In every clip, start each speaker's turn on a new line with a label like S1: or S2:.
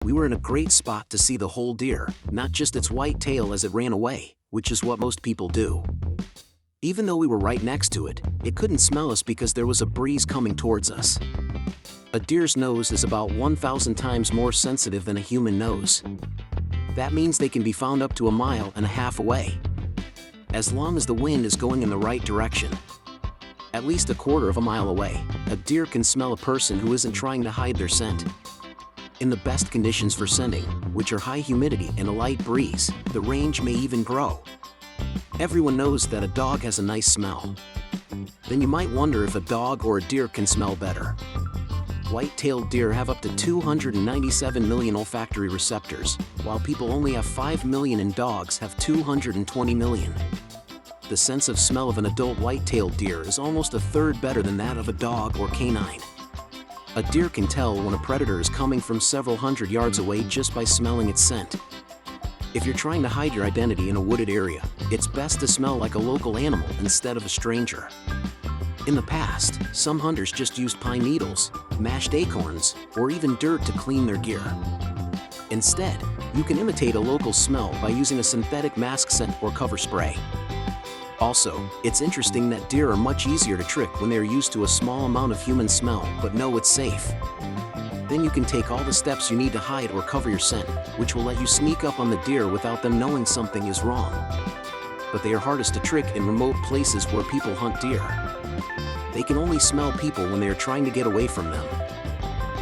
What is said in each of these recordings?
S1: We were in a great spot to see the whole deer, not just its white tail as it ran away, which is what most people do. Even though we were right next to it, it couldn't smell us because there was a breeze coming towards us. A deer's nose is about 1,000 times more sensitive than a human nose. That means they can be found up to 1.5 miles away, as long as the wind is going in the right direction. At least 1/4 mile away, a deer can smell a person who isn't trying to hide their scent. In the best conditions for scenting, which are high humidity and a light breeze, the range may even grow. Everyone knows that a dog has a nice smell. Then you might wonder if a dog or a deer can smell better. White-tailed deer have up to 297 million olfactory receptors, while people only have 5 million and dogs have 220 million. The sense of smell of an adult white-tailed deer is almost 1/3 better than that of a dog or canine. A deer can tell when a predator is coming from several hundred yards away just by smelling its scent. If you're trying to hide your identity in a wooded area, it's best to smell like a local animal instead of a stranger. In the past, some hunters just used pine needles, mashed acorns, or even dirt to clean their gear. Instead, you can imitate a local smell by using a synthetic mask scent or cover spray. Also, it's interesting that deer are much easier to trick when they're used to a small amount of human smell but know it's safe. Then you can take all the steps you need to hide or cover your scent, which will let you sneak up on the deer without them knowing something is wrong. But they are hardest to trick in remote places where people hunt deer. They can only smell people when they are trying to get away from them.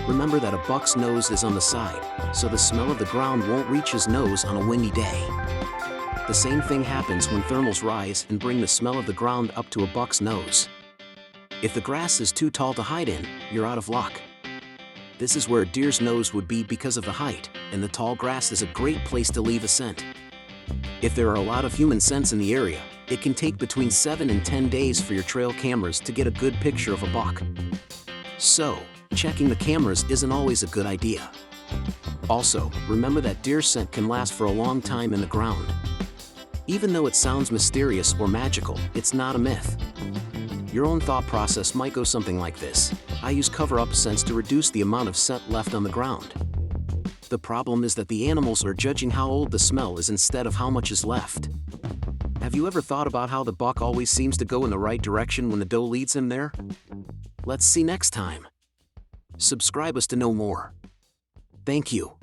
S1: Remember that a buck's nose is on the side, so the smell of the ground won't reach his nose on a windy day. The same thing happens when thermals rise and bring the smell of the ground up to a buck's nose. If the grass is too tall to hide in, you're out of luck. This is where a deer's nose would be because of the height, and the tall grass is a great place to leave a scent. If there are a lot of human scents in the area, it can take between 7 and 10 days for your trail cameras to get a good picture of a buck. So, checking the cameras isn't always a good idea. Also, remember that deer scent can last for a long time in the ground. Even though it sounds mysterious or magical, it's not a myth. Your own thought process might go something like this: I use cover-up scents to reduce the amount of scent left on the ground. The problem is that the animals are judging how old the smell is instead of how much is left. Have you ever thought about how the buck always seems to go in the right direction when the doe leads him there? Let's see next time. Subscribe us to know more. Thank you.